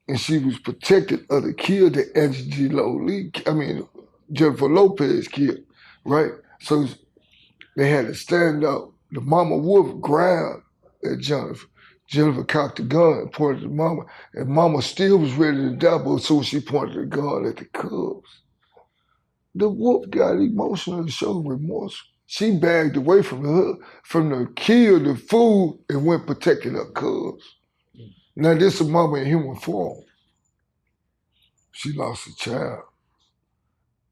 and she was protected of the kill that Jennifer Lopez killed, right? So they had to stand up. The mama wolf growled at Jennifer. Jennifer cocked the gun and pointed at mama, and mama still was ready to die, but so she pointed the gun at the cubs. The wolf got emotional and showed remorse. She bagged away from the kill, the food, and went protecting her cubs. Now this is a mama in human form. She lost a child.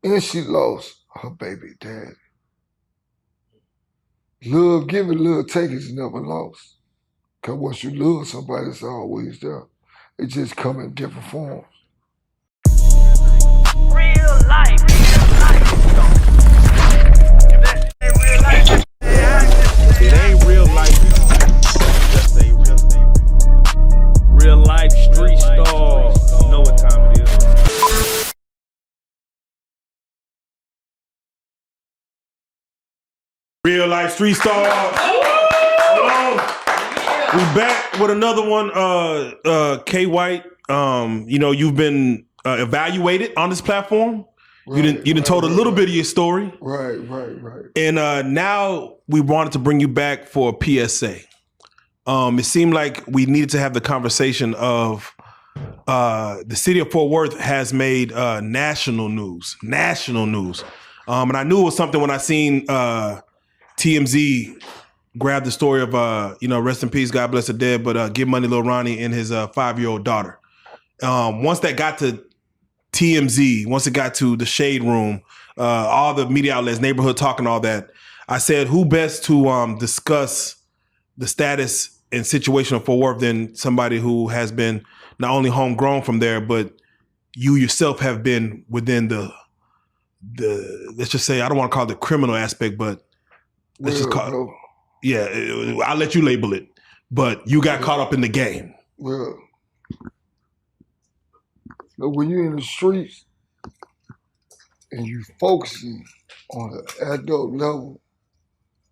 And she lost her baby daddy. Love given, love taken is never lost. Because once you love somebody, it's always there. It just come in different forms. Real life. It ain't real life. Just say real thing. Real life street Starz. You know what time it is. Real life street Starz. Hello. We back with another one. K White. You've been evaluated on this platform. Right, you done told a little bit of your story. Right. And now we wanted to bring you back for a PSA. It seemed like we needed to have the conversation of the city of Fort Worth has made national news. And I knew it was something when I seen TMZ grab the story of, rest in peace, God bless the dead, but Give Money Lil Ronnie and his 5-year-old daughter. Once that got to TMZ, once it got to the Shade Room, all the media outlets, Neighborhood Talk and all that, I said, who best to discuss the status and situation of Fort Worth than somebody who has been not only homegrown from there, but you yourself have been within the let's just say, I don't want to call it the criminal aspect, but let's just call it, I'll let you label it, but you got caught up in the game. Well, when you're in the streets and you focusing on an adult level,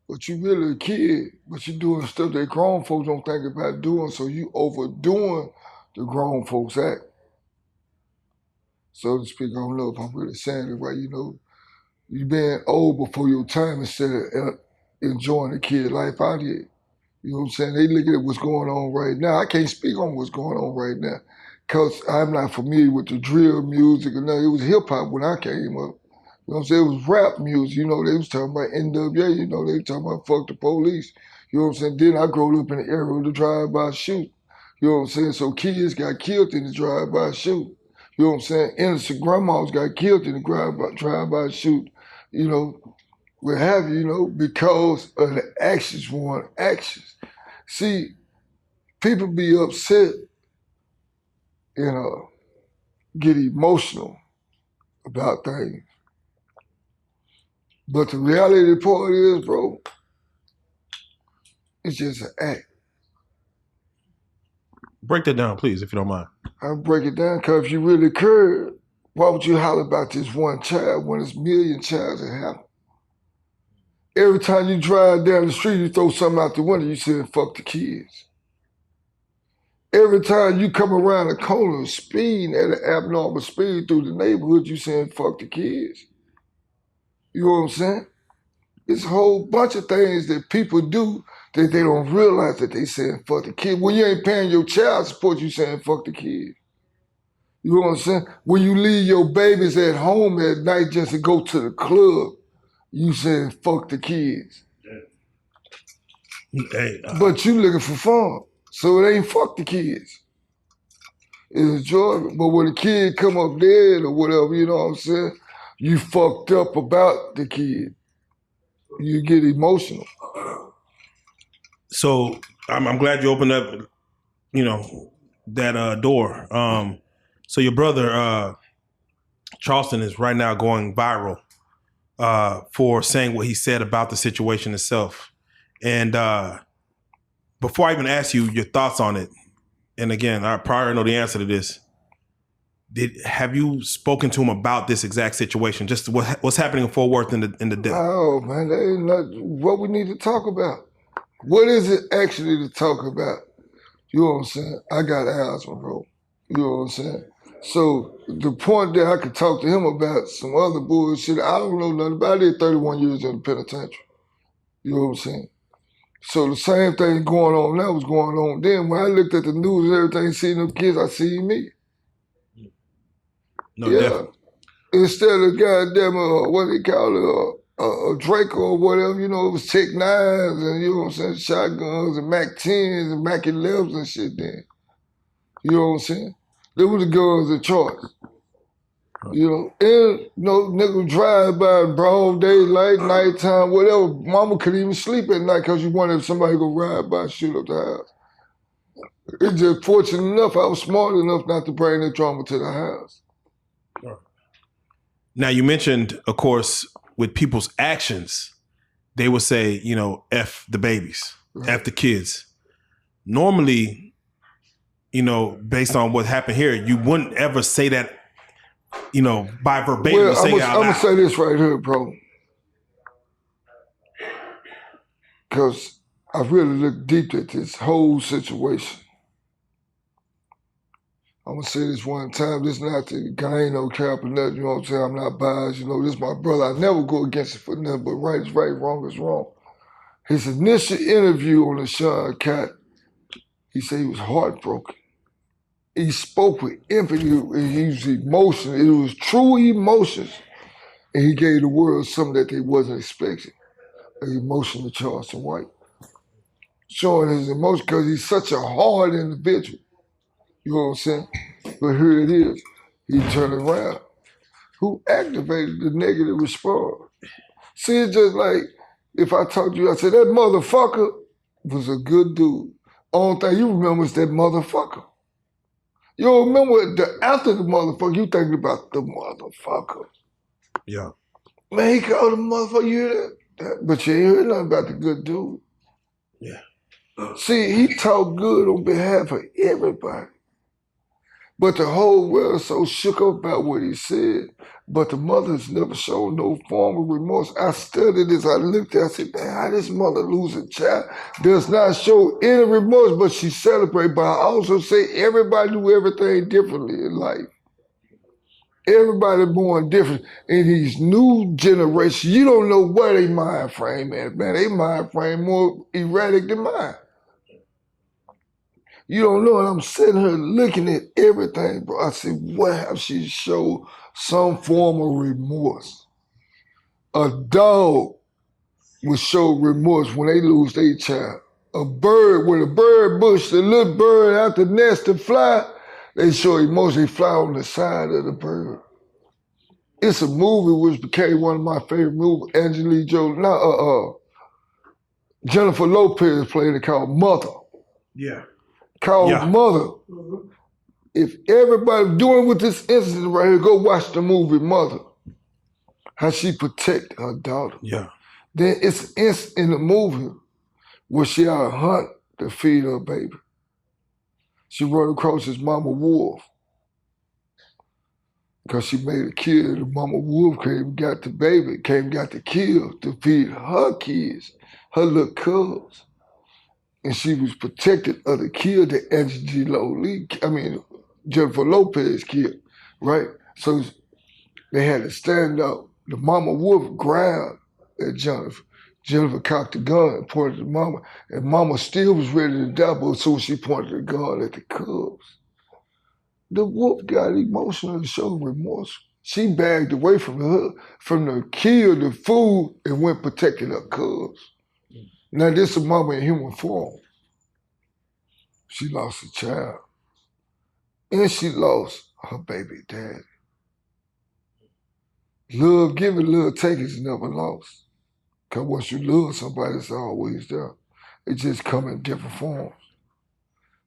but you really a kid, but you're doing stuff that grown folks don't think about doing, so you overdoing the grown folks act. So to speak, I don't know if I'm really saying it right, you being old before your time instead of enjoying the kid life out here. You know what I'm saying? They look at what's going on right now. I can't speak on what's going on right now because I'm not familiar with the drill music and nothing. It was hip hop when I came up. You know what I'm saying? It was rap music. They was talking about NWA. They was talking about fuck the police. You know what I'm saying? Then I grew up in the era of the drive-by shoot. You know what I'm saying? So kids got killed in the drive-by shoot. You know what I'm saying? Innocent grandmas got killed in the drive-by shoot. What have you, because of the actions warrant actions. See, people be upset and get emotional about things. But the reality of the part is, bro, it's just an act. Break that down, please, if you don't mind. I'll break it down, because if you really cared, why would you holler about this one child when it's million childs that happen? Every time you drive down the street, you throw something out the window, you saying, fuck the kids. Every time you come around the corner speeding at an abnormal speed through the neighborhood, you saying, fuck the kids. You know what I'm saying? It's a whole bunch of things that people do that they don't realize that they saying, fuck the kid. When you ain't paying your child support, you saying, fuck the kid. You know what I'm saying? When you leave your babies at home at night just to go to the club, you saying, fuck the kids. Hey, but you looking for fun. So it ain't fuck the kids. It's enjoyment. But when the kid come up dead or whatever, you know what I'm saying? You fucked up about the kid. You get emotional. So I'm glad you opened up, that door. So your brother, Charleston, is right now going viral for saying what he said about the situation itself. And before I even ask you your thoughts on it, and again, I probably know the answer to this, have you spoken to him about this exact situation? Just what's happening in Fort Worth in the death? Oh man, that ain't not what we need to talk about. What is it actually to talk about? You know what I'm saying? I got asthma, bro. You know what I'm saying? So the point that I could talk to him about some other bullshit, I don't know nothing about it. 31 years in the penitentiary. You know what I'm saying? So the same thing going on now was going on then. When I looked at the news and everything, seeing them kids, I see me. No, definitely. Instead of goddamn, what they call it, a Draco or whatever, you know, it was Tech 9s and, you know what I'm saying, shotguns and Mac 10s and Mac 11s and shit then. You know what I'm saying? They were the guns of choice. You know, and you know, niggas drive by in broad daylight, nighttime, whatever. Mama couldn't even sleep at night because you wanted somebody to go ride by and shoot up the house. It's just fortunate enough, I was smart enough not to bring that trauma to the house. Now, you mentioned, of course, with people's actions, they would say, you know, F the babies, right. F the kids. Normally, you know, based on what happened here, you wouldn't ever say that, you know, by verbatim. Well, I'm going to say this right here, bro. Because I really looked deep at this whole situation. I'm going to say this one time. This not to gain no cap or nothing, you know what I'm saying? I'm not biased, you know, this is my brother. I never go against it for nothing, but right is right, wrong is wrong. His initial interview on the Sean Cat, he said he was heartbroken. He spoke with empathy, and he was emotional. It was true emotions. And he gave the world something that they wasn't expecting. An emotional Charleston White. Showing his emotion because he's such a hard individual. You know what I'm saying? But here it is. He turned around. Who activated the negative response? See, it's just like if I talk to you, I said, that motherfucker was a good dude. Only thing you remember is that motherfucker. You don't remember after the motherfucker, you thinking about the motherfucker. Yeah. Man, he called the motherfucker, you hear that? But you ain't heard nothing about the good dude. Yeah. See, he talked good on behalf of everybody. But the whole world so shook up about what he said. But the mother's never shown no form of remorse. I studied this, I looked at it, I said, man, how this mother lose a child does not show any remorse, but she celebrated. But I also say everybody do everything differently in life. Everybody born different. In these new generations, you don't know where they mind frame at, man. They mind frame more erratic than mine. You don't know, and I'm sitting here looking at everything, bro. I said, what have she showed some form of remorse? A dog will show remorse when they lose their child. A bird, when a bird bush, the little bird out the nest to fly, they show emotion, they fly on the side of the bird. It's a movie which became one of my favorite movies, Jennifer Lopez played it called Mother. Yeah. Called Mother. If everybody doing with this incident right here, go watch the movie Mother. How she protect her daughter. Yeah. Then it's in the movie where she out hunt to feed her baby. She run across his mama wolf. Because she made a kill. The mama wolf came got the baby, got the kill to feed her kids, her little cubs. And she was protected of the kill that Jennifer Lopez killed, right? So they had to stand up. The mama wolf growled at Jennifer. Jennifer cocked the gun and pointed at mama, and mama still was ready to die, but so she pointed the gun at the cubs. The wolf got emotional and showed remorse. She backed away from the kill, the food, and went protecting her cubs. Now this is a mama in human form. She lost a child. And she lost her baby daddy. Love given, love taken is never lost. Because once you love somebody, it's always there. It just come in different forms.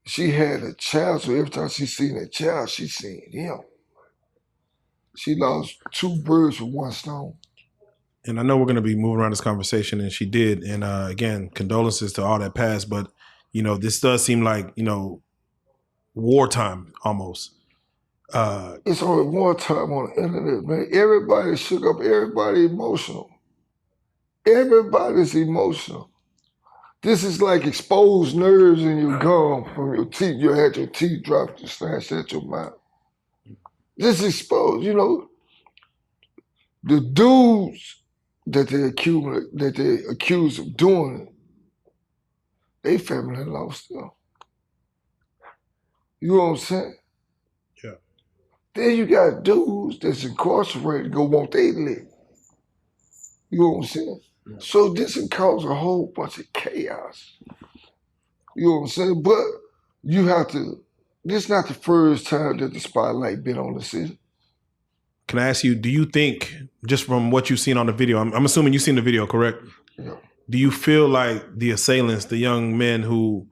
She had a child, so every time she seen a child, she seen him. She lost two birds with one stone. And I know we're going to be moving around this conversation, and she did. And again, condolences to all that passed. But, you know, this does seem like, you know, wartime almost. It's only wartime on the internet, man. Everybody shook up. Everybody emotional. Everybody's emotional. This is like exposed nerves in your gum from your teeth. You had your teeth dropped and snatched at your mouth. This exposed, you know, the dudes that they accuse of doing it, they family lost them. You know what I'm saying? Yeah. Then you got dudes that's incarcerated go want they live. You know what I'm saying? Yeah. So this can cause a whole bunch of chaos. You know what I'm saying? But you have to, this is not the first time that the spotlight been on the city. Can I ask you, do you think, just from what you've seen on the video, I'm assuming you've seen the video, correct? Yeah. Do you feel like the assailants, the young men who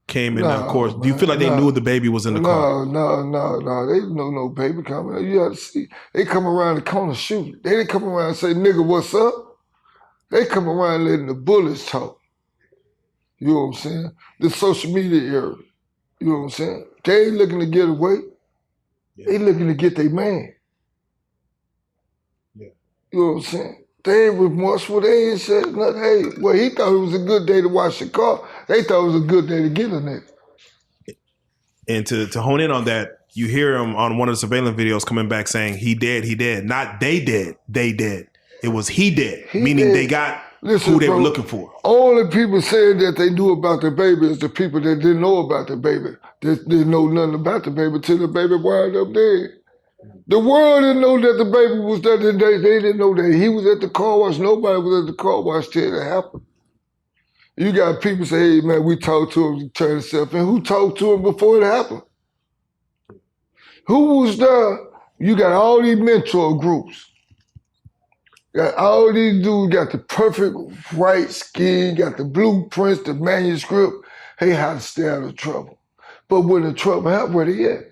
came in the course, do you feel like they knew the baby was in the car? No. They didn't know no baby coming. You have to see. They come around the corner shooting. They didn't come around and say, nigga, what's up? They come around letting the bullets talk. You know what I'm saying? The social media era. You know what I'm saying? They ain't looking to get away. Yeah. They looking to get their man. Yeah. You know what I'm saying? They ain't remorseful. They ain't said nothing. Hey, well, he thought it was a good day to wash the car. They thought it was a good day to get a nigga. And to hone in on that, you hear him on one of the surveillance videos coming back saying, he dead. Not they dead. It was he dead, meaning they got who they were looking for. Only people saying that they knew about the baby is the people that didn't know about the baby. They didn't know nothing about the baby till the baby wound up dead. The world didn't know that the baby was there. They didn't know that he was at the car wash. Nobody was at the car wash till it happened. You got people say, hey, man, we talked to him to turn himself in. Who talked to him before it happened? Who was there? You got all these mentor groups. Got all these dudes got the perfect right skin, got the blueprints, the manuscript. Hey, how to stay out of trouble. But when the trouble happened, where they at?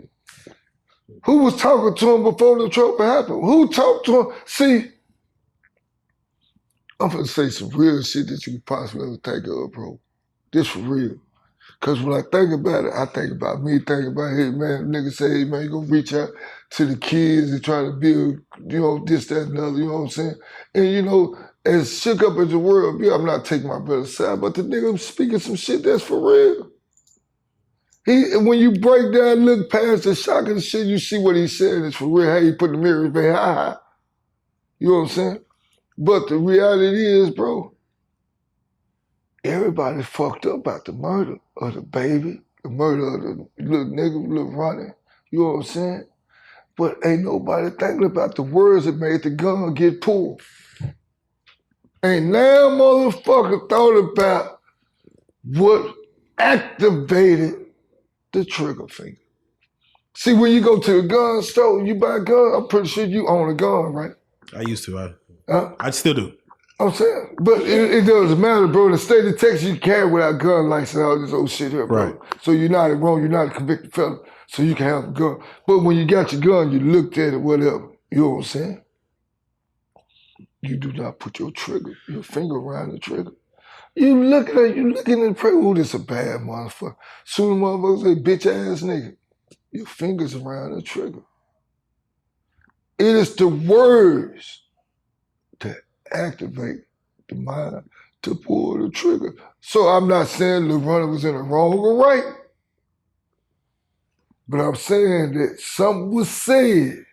Who was talking to him before the trouble happened? Who talked to him? See, I'm gonna say some real shit that you could possibly ever think of, bro. This for real. Cause when I think about it, I think about me, think about, hey man, niggas say, hey man, you gonna reach out to the kids and try to build, you know, this, that, and the other, you know what I'm saying? And you know, as shook up as the world be, I'm not taking my brother's side, but the nigga speaking some shit that's for real. When you break down, look past the shocking shit, you see what he's saying is for real. How he put the mirror in his high. You know what I'm saying? But the reality is, bro, everybody fucked up about the murder of the baby, the murder of the little nigga, little Ronnie. You know what I'm saying? But ain't nobody thinking about the words that made the gun get pulled. Ain't now motherfucker thought about what activated the trigger finger. See, when you go to the gun store, you buy a gun, I'm pretty sure you own a gun, right? I used to. I still do. I'm saying, but it doesn't matter, bro. In the state of Texas, you carry without gun license and all this old shit here, bro. Right. So you're not wrong, you're not a convicted felon, so you can have a gun. But when you got your gun, you looked at it, whatever. You know what I'm saying? You do not put your finger around the trigger. You looking at the trigger, oh, this a bad motherfucker. Soon motherfuckers say, bitch ass nigga. Your fingers around the trigger. It is the words that activate the mind to pull the trigger. So I'm not saying the runner was in the wrong or right, but I'm saying that something was said.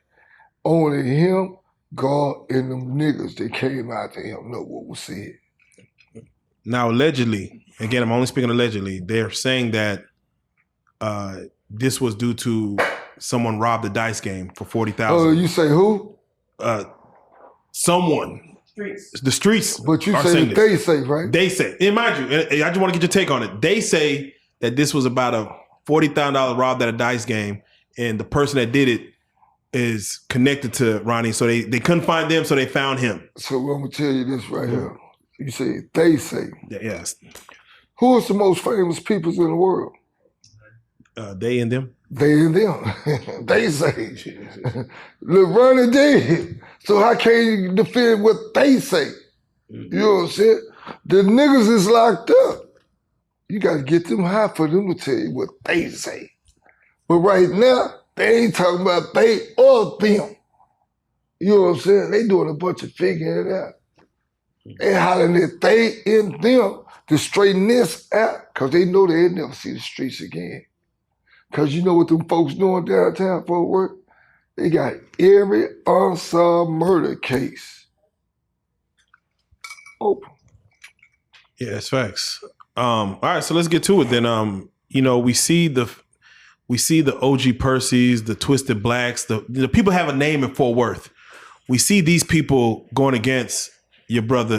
Only him, God, and them niggas that came after him know what was said. Now, allegedly, again, I'm only speaking allegedly, they're saying that this was due to someone robbed the dice game for $40,000. Oh, you say who? Someone. The streets. But you say that they say, right? They say. And mind you, I just want to get your take on it. They say that this was about a $40,000 robbed at a dice game, and the person that did it is connected to Ronnie, so they couldn't find them, so they found him. So I'm going to tell you this right here. You say, they say. Yes. Who is the most famous people in the world? They and them. They and them. They say. Look, Ronnie dead. So how can you defend what they say? You know what I'm saying? The niggas is locked up. You got to get them high for them to tell you what they say. But right now, they ain't talking about they or them. You know what I'm saying? They doing a bunch of figuring it out. They hollering that they in them to straighten this out because they know they'll never see the streets again. Because you know what them folks doing downtown Fort Worth? They got every unsolved murder case open. Yeah, that's facts. All right, so let's get to it then. You know, we see the OG Percys, the Twisted Blacks, the people have a name in Fort Worth. We see these people going against your brother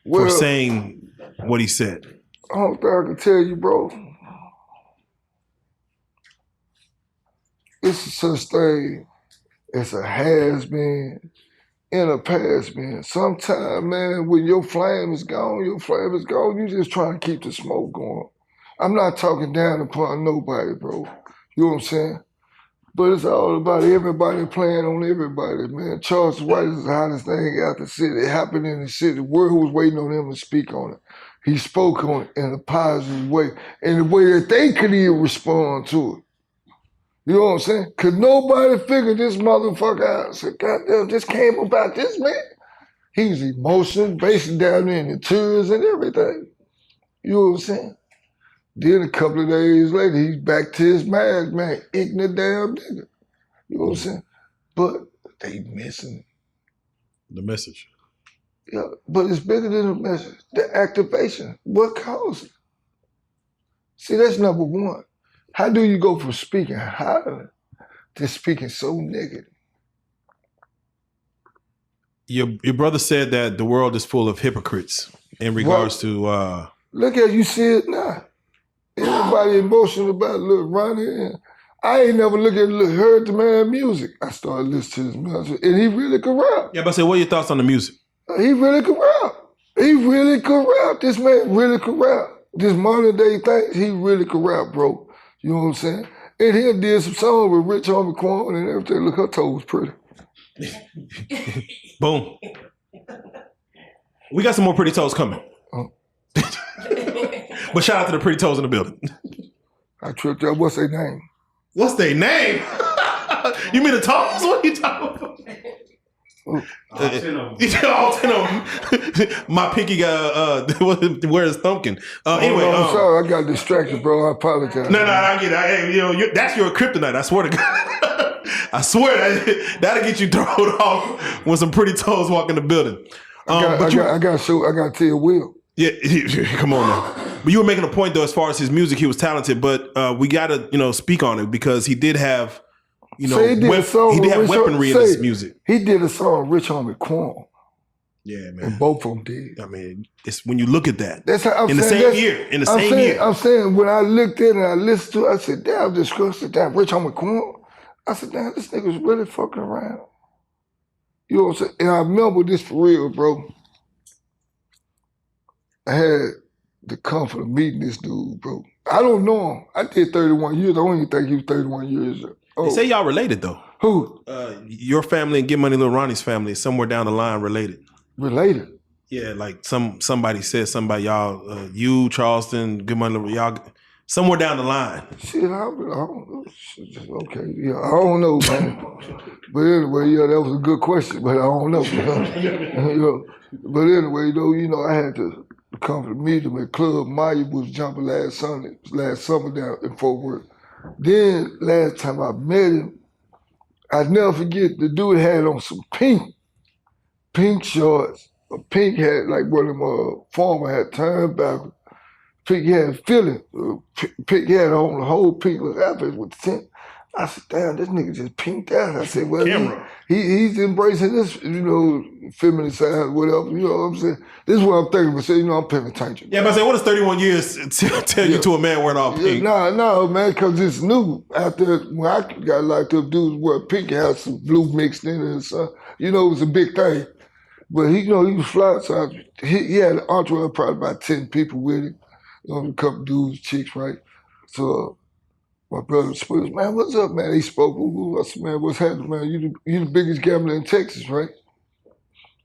for saying what he said. I don't think I can tell you, bro. It's a such thing as a has-been and a past-been. Sometimes, man, when your flame is gone, you just trying to keep the smoke going. I'm not talking down upon nobody, bro. You know what I'm saying? But it's all about everybody playing on everybody, man. Charleston White is the hottest thing out the city. It happened in the city. The world was waiting on him to speak on it. He spoke on it in a positive way, in a way that they could even respond to it. You know what I'm saying? Because nobody figured this motherfucker out. So, goddamn, this came about this man. He's emotional, basically down there in the tears and everything. You know what I'm saying? Then a couple of days later, he's back to his mask, man, ignorant damn nigga. You know what I'm saying? But they missing the message. Yeah, but it's bigger than the message. The activation. What caused it? See, that's number one. How do you go from speaking highly to speaking so negative? Your brother said that the world is full of hypocrites in regards to... Look at you see it now. Everybody emotional about Lil Ronnie. I ain't never heard the man music. I started listening to his music, and he really could rap. Yeah, but I said, what are your thoughts on the music? He really could rap. He really could rap. This man really could rap. This modern day thing, he really could rap, bro. You know what I'm saying? And he did some songs with Rich Homie Quan and everything. Look, her toe was pretty. Boom. We got some more pretty toes coming. But shout out to the pretty toes in the building. I tripped out. What's their name? What's their name? You mean the toes? What are you talking about? All 10 of them. All 10 of them. My pinky got, where is Thumpkin? Anyway. I'm sorry, I got distracted, bro. I apologize. No, I get it. That's your kryptonite. I swear to God. I swear that'll get you thrown off when some pretty toes walk in the building. I got to tell you, Will. Yeah, come on now. But you were making a point though, as far as his music, he was talented, but we gotta, speak on it because he did have, he did have weaponry in his music. He did a song, Rich Homie Quan. Yeah, man. And both of them did. I mean, it's when you look at that. That's how I'm in saying, the same year. I'm saying when I looked at it and I listened to it, I said, damn, I'm disgusted. Damn, Rich Homie Quan. I said, damn, this nigga's really fucking around. You know what I'm saying? And I remember this for real, bro. I had the comfort of meeting this dude, bro. I don't know him. I did 31 years. I don't even think he was 31 years old. They say y'all related, though. Who? Your family and Get Money Lil Ronnie's family is somewhere down the line related. Related? Yeah, like somebody said something about y'all, you, Charleston, Get Money Lil, y'all, somewhere down the line. Shit, I don't know. Okay, yeah, I don't know, man. But anyway, yeah, that was a good question, but I don't know. But anyway, though, I had to come to meet him at Club Maya was jumping last summer down in Fort Worth. Then last time I met him, I'd never forget the dude had on some pink shorts. A pink hat, like one of them farmer had turned backwards. Pink had feeling. Pink had on the whole pink outfit with the tint. I said, damn, this nigga just pinked out. I said, well, he's embracing this, feminine side, whatever, you know what I'm saying? This is what I'm thinking, but say, I'm paying attention. Yeah, but I say, what does 31 years tell you to a man wearing all pink? No, man, because it's new. After, when I got locked up, dudes wear pink, had some blue mixed in it and stuff. It was a big thing. But he was fly, so he had an entourage of probably about 10 people with him. A couple dudes, chicks, right? So my brother spoke, man, what's up, man? He spoke, I said, man, what's happening, man? You the biggest gambler in Texas, right?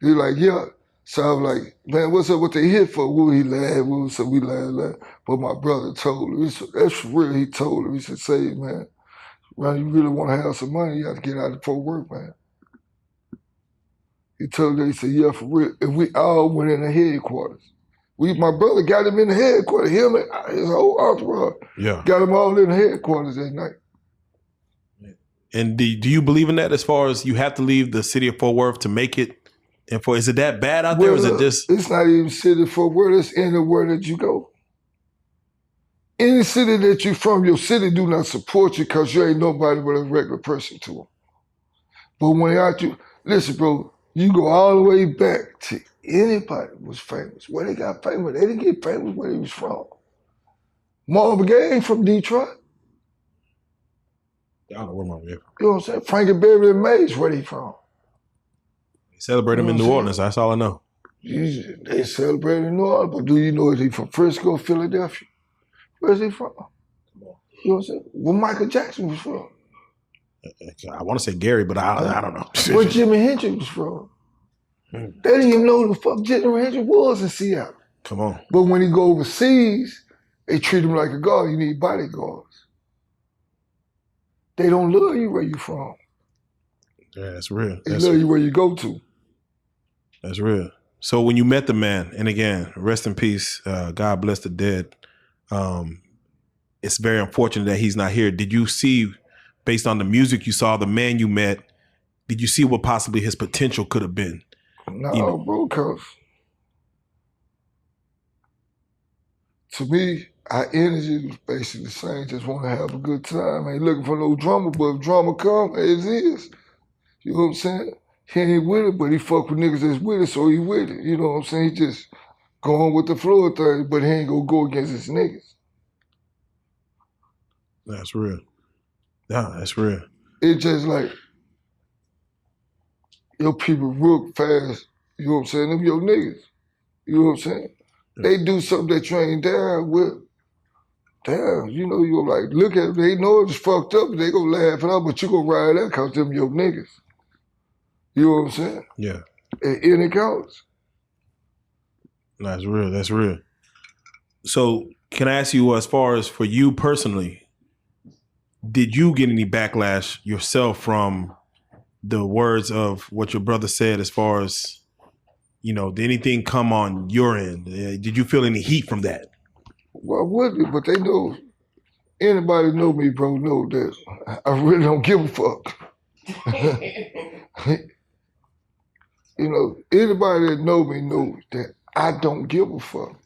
He like, yeah. So I was like, man, what's up, what they here for? He laughed, so we laughed. But my brother told him, that's for real, he told him. He said, say, man, Ronnie, you really want to have some money, you have to get out of Fort Worth, man. He told her, he said, yeah, for real. And we all went in the headquarters. My brother got him in the headquarters. Him and his whole entourage. Yeah. Got him all in the headquarters that night. And do you believe in that as far as you have to leave the city of Fort Worth to make it? And is it that bad out there, or is it just... It's not even city of Fort Worth. It's anywhere that you go. Any city that you from, your city do not support you because you ain't nobody but a regular person to them. But when they out you, listen, bro, you go all the way back to anybody that was famous. Where they got famous, they didn't get famous where they was from. Marvin Gaye ain't from Detroit. I don't know where Marvin Gaye from. You know what I'm saying? Frankie Beverly and Mays, where they from? They celebrate him in New Orleans. That's all I know. They celebrate in New Orleans, but do you know is he from Frisco, Philadelphia? Where's he from? You know what I'm saying? Where Michael Jackson was from? I want to say Gary, but I don't know. Where Jimi Hendrix was from? They didn't even know who the fuck Jimi Hendrix was in Seattle. Come on. But when he go overseas, they treat him like a god. You need bodyguards. They don't love you where you from. Yeah, that's real. They love you where you go to. That's real. So when you met the man, and again, rest in peace, God bless the dead. It's very unfortunate that he's not here. Did you see, based on the music you saw, the man you met, did you see what possibly his potential could have been? No, bro, because to me, our energy is basically the same. Just want to have a good time. Ain't looking for no drama, but if drama come, as is. You know what I'm saying? He ain't with it, but he fuck with niggas that's with it, so he with it. You know what I'm saying? He just going with the flow of things, but he ain't gonna go against his niggas. That's real. Yeah, that's real. It's just like, your people work fast, you know what I'm saying? Them your niggas. You know what I'm saying? Yeah. They do something that you ain't down with. Damn, you know, you're like, look at them, they know it's fucked up, they gonna laugh it up, but you gonna ride that because them your niggas. You know what I'm saying? Yeah. And it counts. That's real, that's real. So can I ask you, as far as for you personally, did you get any backlash yourself from the words of what your brother said, as far as, you know, did anything come on your end? Did you feel any heat from that? Well, I wouldn't, but they know, anybody know me, bro, know that I really don't give a fuck. You know, anybody that know me knows that I don't give a fuck.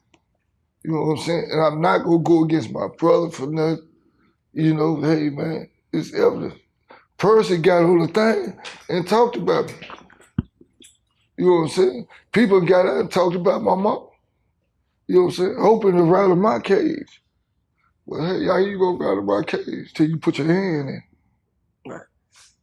You know what I'm saying? And I'm not gonna go against my brother for nothing. You know, hey man, it's evidence. Percy got on the thing and talked about me. You know what I'm saying? People got out and talked about my mom. You know what I'm saying? Hoping to rattle my cage. Well, hey, how you gonna rattle my cage till you put your hand in? Right.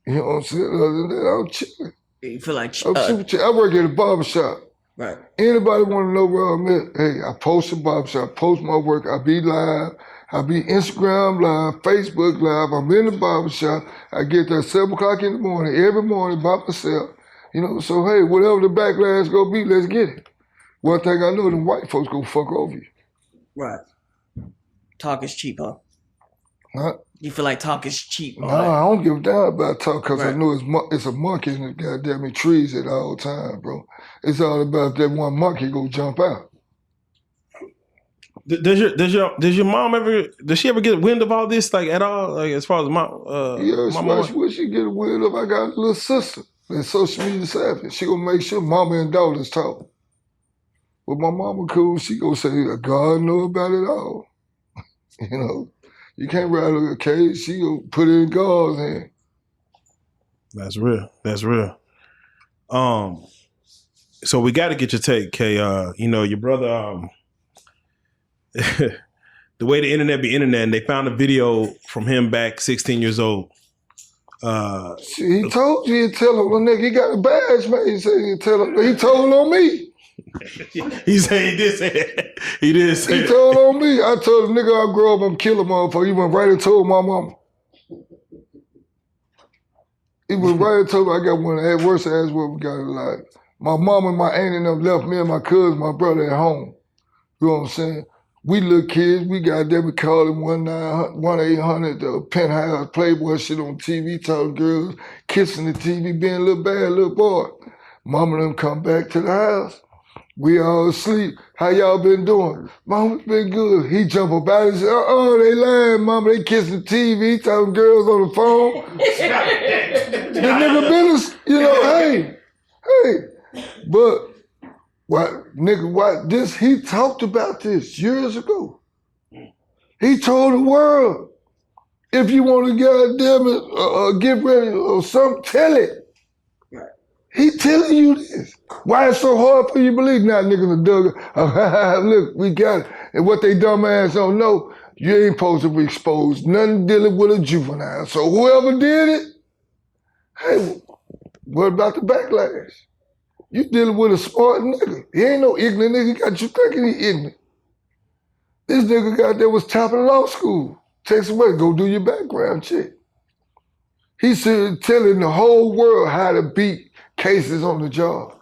You know what I'm saying? Other than that, I'm chilling. You feel like I work at a barbershop. Right. Anybody want to know where I'm at? Hey, I post a barbershop, post my work. I be live. I be Instagram live, Facebook live. I'm in the barbershop. I get there 7 o'clock in the morning, every morning by myself. You know, so hey, whatever the backlash gonna be, let's get it. One thing I know, them white folks gonna fuck over you. Right. Talk is cheap, huh? Huh? You feel like talk is cheap? No, I don't give a damn about talk because right. I know it's a monkey in the goddamn trees at all time, bro. It's all about that one monkey go jump out. Does your mom ever, does she ever get wind of all this, like at all, like as far as yeah, when she get a wind of, I got a little sister that's social media savvy. She gonna make sure mama and daughters talk. But my mama cool, she gonna say, God know about it all. You know, you can't rattle a cage, she gonna put it in God's hand. That's real, that's real. So we got to get your take, Kay. You know, your brother, the way the internet be internet, and they found a video from him back 16 years old. He told you, he'd tell him, well, nigga, he got a badge, man. He said he'd tell him, he told on me. He said he did say that. He did say He that. told on me. I told him, nigga, I'll grow up, I'm kill a motherfucker. He went right and told my mama. He went right and told me I got one of the worst ass what we got in life. My mom and my aunt and them left me and my cousin, my brother at home. You know what I'm saying? We little kids, we got them, we called him 1-800 penthouse Playboy shit on TV, talking girls, kissing the TV, being a little bad little boy. Mama and them come back to the house. We all asleep. How y'all been doing? Mama been good. He jump about and say, they lying, Mama. They kissing TV, talking girls on the phone. The nigga business, hey. But what this, he talked about this years ago. He told the world, if you want to goddamn it, get ready or something, tell it. He telling you this. Why it's so hard for you to believe? Now niggas are dug. Look, we got it. And what they dumb ass don't know, you ain't supposed to be exposed. Nothing dealing with a juvenile. So whoever did it, hey, what about the backlash? You dealing with a smart nigga. He ain't no ignorant nigga. He got you thinking he ignorant. This nigga got there was top of law school. Takes away, go do your background check. He said telling the whole world how to beat cases on the job.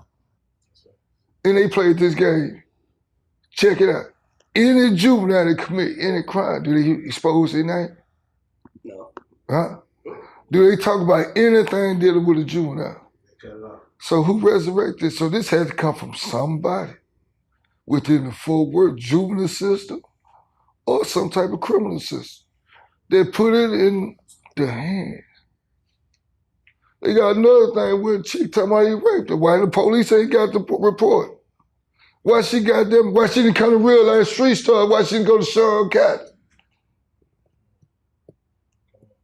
And they played this game. Check it out. Any juvenile that commit any crime, do they expose their name? No. Huh? Do they talk about anything dealing with a juvenile? So who resurrected? So this had to come from somebody within the full-word juvenile system or some type of criminal system. They put it in the hands. They got another thing with a chick talking about he raped her. Why the police ain't got the report? Why she got them? Why she didn't come to Real Life Street Star? Why she didn't go to Sean Cat?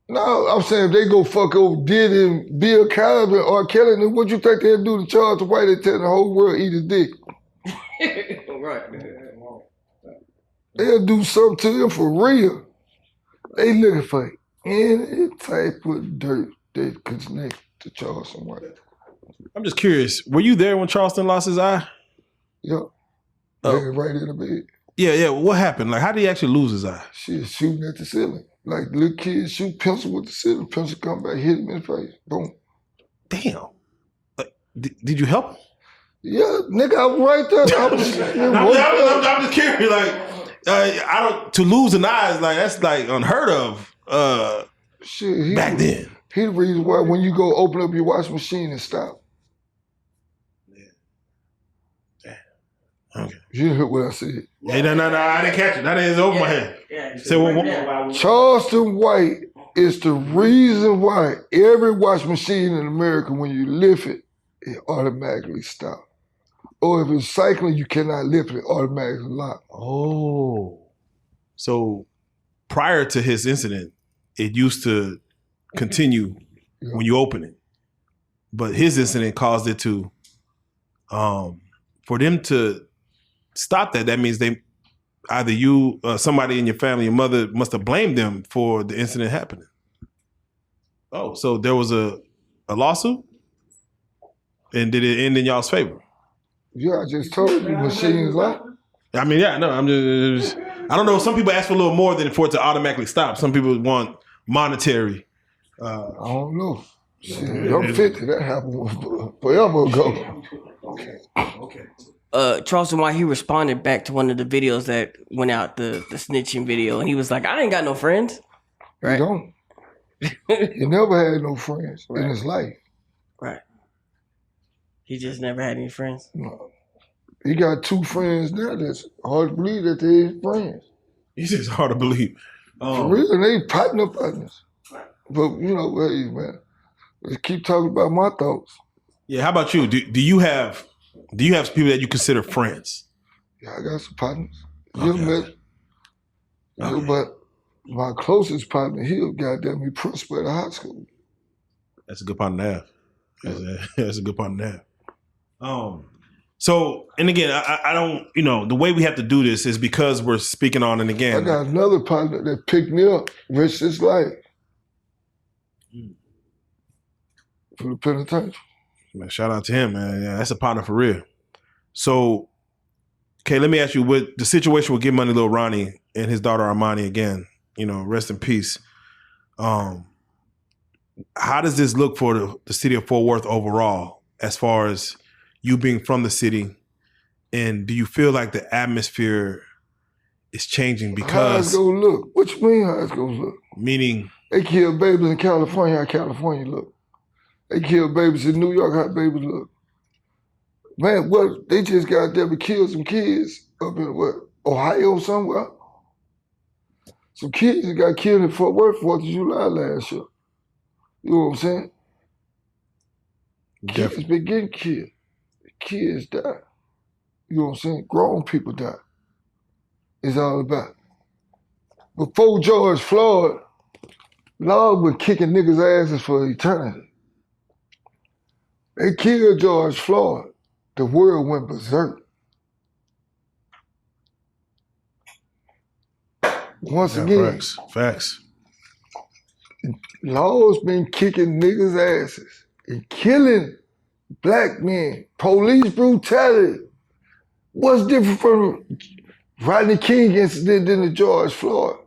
No, I'm saying if they go fuck over Diddy and Bill Cosby or R. Kelly, then what you think they'll do to Charles White? They tell the whole world eat his dick. Right. They'll do something to them for real. They looking for any type of dirt that connect to Charleston White. I'm just curious. Were you there when Charleston lost his eye? Yep. Right in the bed. Yeah. What happened? Like, how did he actually lose his eye? She was shooting at the ceiling. Like little kids shoot pencil with the ceiling. Pencil come back, hit him in the face. Boom. Damn. Did you help him? Yeah, nigga, I was right there. I'm just curious. Like, to lose an eye is like, that's like unheard of. Shit, back then. He the reason why when you go open up your washing machine and stop. Okay. You didn't hear what I said. Hey, no, I didn't catch it. That is over my head. Yeah. Say one more. Charleston White is the reason why every washing machine in America, when you lift it, it automatically stops. Or if it's cycling, you cannot lift it, automatically lock. Oh. So prior to his incident, it used to continue when you open it. But his incident caused it to, for them to stop that means they, either you, somebody in your family, your mother must have blamed them for the incident happening. Oh, so there was a lawsuit? And did it end in y'all's favor? Yeah, I just told you, machines lock. I mean, yeah, no, I'm just, I don't know. Some people ask for a little more than for it to automatically stop. Some people want monetary. I don't know. Shit, I'm 50. That happened forever ago. Okay. Charleston White, he responded back to one of the videos that went out, the snitching video, and he was like, I ain't got no friends. Right? He don't. He never had no friends in his life. Right. He just never had any friends. No. He got 2 friends now that's hard to believe that they're his friends. He says hard to believe. For real, they partners. But, hey, man, let's keep talking about my thoughts. Yeah, how about you? Do you have people that you consider friends? Yeah, I got some partners. Okay. But my closest partner, he'll goddamn me principal at a high school. That's a good partner to have. That's a good partner to have. So, and again, I don't, the way we have to do this is because we're speaking on, and again. I got another partner that picked me up, risked his life. For the penitentiary. Man, shout out to him, man. Yeah, that's a partner for real. So, okay, let me ask you, with the situation with Get Money Lil Ronnie and his daughter Armani again, rest in peace. How does this look for the city of Fort Worth overall, as far as you being from the city? And do you feel like the atmosphere is changing because... How it's gonna look? What you mean how it's gonna look? Meaning... They kill babies in California, how California look. They kill babies in New York, how babies look. Man, what, they just got there to kill some kids up in what, Ohio somewhere? Some kids that got killed in Fort Worth 4th of July last year. You know what I'm saying? Definitely. Kids been getting killed. Kids die. You know what I'm saying? Grown people die. It's all about. Before George Floyd, Lord was kicking niggas' asses for eternity. They killed George Floyd. The world went berserk. Once again, Facts. Law's been kicking niggas' asses and killing black men. Police brutality. What's different from Rodney King incident than the George Floyd?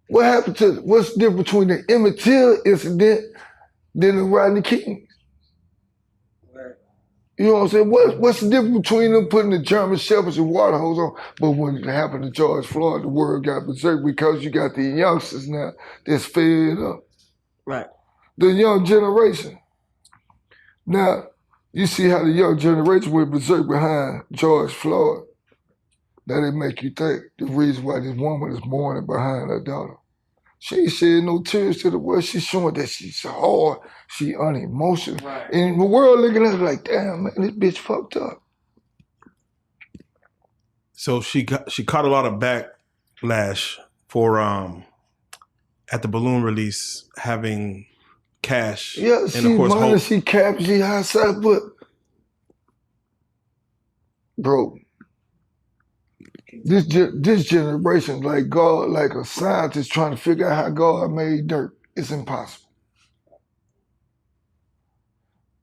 What happened to, what's the difference between the Emmett Till incident than the Rodney King? You know what I'm saying? What's the difference between them putting the German shepherds and water hose on? But when it happened to George Floyd, the world got berserk because you got the youngsters now that's fed up. Right. The young generation. Now, you see how the young generation went berserk behind George Floyd. That it make you think the reason why this woman is mourning behind her daughter. She ain't shed no tears to the world. She's showing that she's hard, she unemotional. Right. And the world looking at her like, damn, man, this bitch fucked up. So she caught a lot of backlash for at the balloon release having cash. Yeah, and she of course, money, she capped, she outside, but bro, this generation, like God, like a scientist trying to figure out how God made dirt. It's impossible.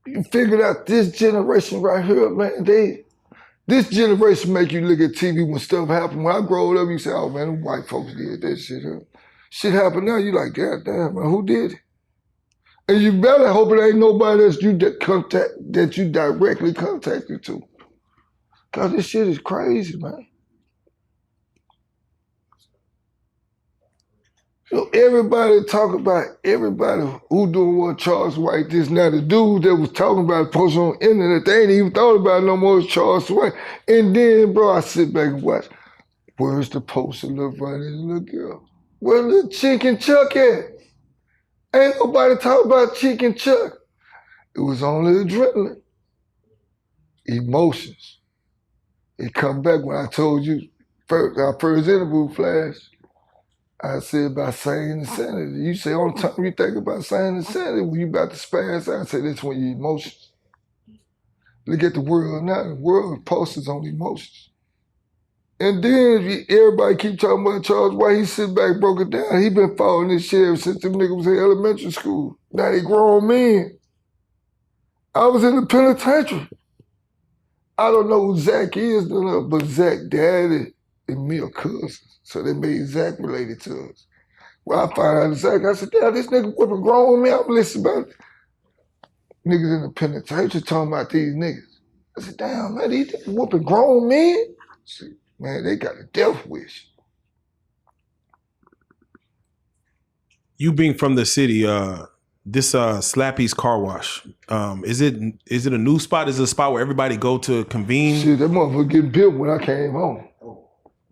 You figured out this generation right here, man, this generation make you look at TV when stuff happen. When I growed up, you say, oh man, them white folks did that shit. Huh? Shit happen now, you like, God damn, man, who did it? And you better hope it ain't nobody that you directly contacted to. Cause this shit is crazy, man. So everybody talk about everybody who doing what Charles White this. Now the dude that was talking about it posted on the internet, they ain't even thought about it no more as Charles White. And then, bro, I sit back and watch. Where's the post of Lil Ronnie and Lil Girl? Where Lil Chicken Chuck at? Ain't nobody talk about Chicken Chuck. It was only adrenaline. Emotions. It come back when I told you our first interview flash. I said about sane insanity. You say all the time you think about sane insanity when you about to spaz out. I say that's when your emotions. Look at the world now. The world posters on emotions. And then everybody keep talking about Charles White. He sit back, broke it down. He been following this shit ever since them niggas was in elementary school. Now they grown men. I was in the penitentiary. I don't know who Zach is, but Zach daddy and me are cousins. So they made Zach related to us. Well, I found out Zach, I said, damn, this nigga whipping grown men. I'm listening about it. Niggas in the penitentiary talking about these niggas. I said, damn, man, these niggas whooping grown men? See, man, they got a death wish. You being from the city, this Slappy's car wash, is it a new spot? Is it a spot where everybody go to convene? Shit, that motherfucker get built when I came home.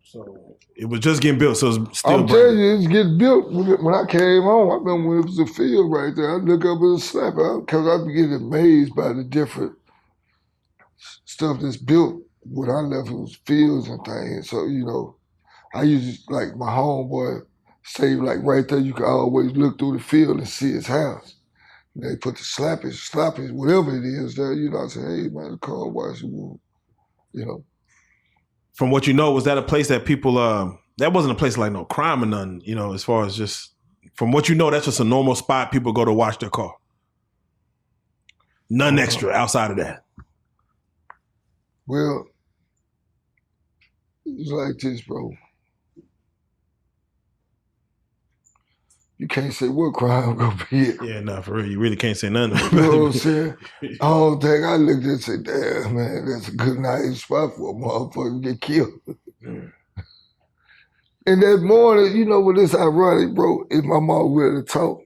So it was just getting built, so it's still I'm telling you, it's getting built when I came home. I remember when it was a field right there. I look up at a slap because I be getting amazed by the different stuff that's built. When I left, it was fields and things. So, you know, I used to, like my homeboy say, like right there, you can always look through the field and see his house. They put the slappies, whatever it is there, you know, I say, hey man, the car wash, you know. From what you know, was that a place that people, that wasn't a place like no crime or nothing, you know, as far as just, from what you know, that's just a normal spot people go to wash their car. None extra outside of that. Well, it's like this, bro. You can't say what crime gonna be it. Yeah, no, for real. You really can't say nothing. You know what I'm saying? I don't think I looked and said, damn, man, that's a good nice spot for a motherfucker to get killed. Mm. And that morning, you know what is ironic, bro? If my mom were to talk,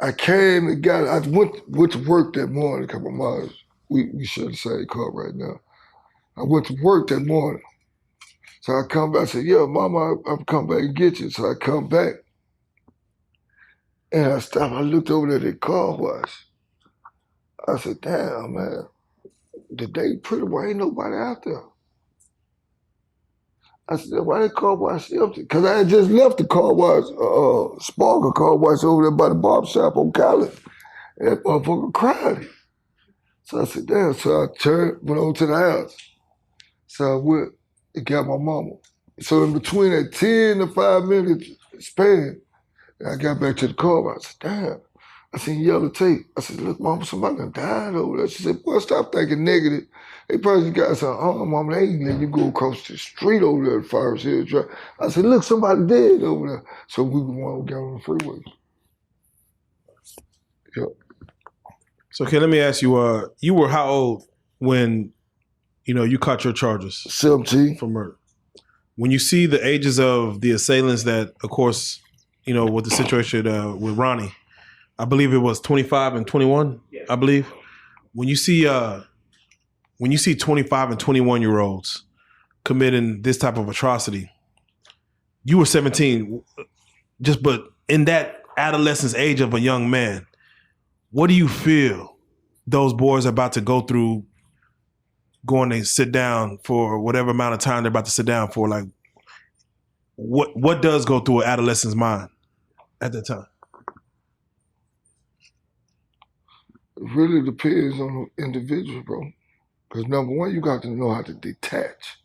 I came and got it. I went to work that morning because my mom, we share the same car right now. I went to work that morning. So I come back, I said, yeah, mama, I'll come back and get you. So I come back and I stopped. I looked over there at the car wash. I said, damn, man, the day pretty well, ain't nobody out there. I said, why the car wash empty? Because I had just left the car wash, Sparkle car wash over there by the barber shop on College. And that motherfucker crowded. So I said, damn. So I went over to the house. So I went and got my mama. So in between that 10 to 5 minutes span, I got back to the car. I said, damn. I seen yellow tape. I said, look, mama, somebody done died over there. She said, boy, stop thinking negative. They probably got some, oh, mama, they ain't letting you go across the street over there at Forest Hill Drive. I said, look, somebody dead over there. So we got on the freeway. Yep. So, okay, let me ask you, you were how old when, you caught your charges? 17. For murder. When you see the ages of the assailants that, of course, with the situation with Ronnie, I believe it was 25 and 21, I believe. When you see 25 and 21-year-olds committing this type of atrocity, you were 17, but in that adolescence age of a young man, what do you feel those boys are about to go through going to sit down for whatever amount of time they're about to sit down for? Like, what does go through an adolescent's mind at that time? It really depends on the individual, bro. Because number one, you got to know how to detach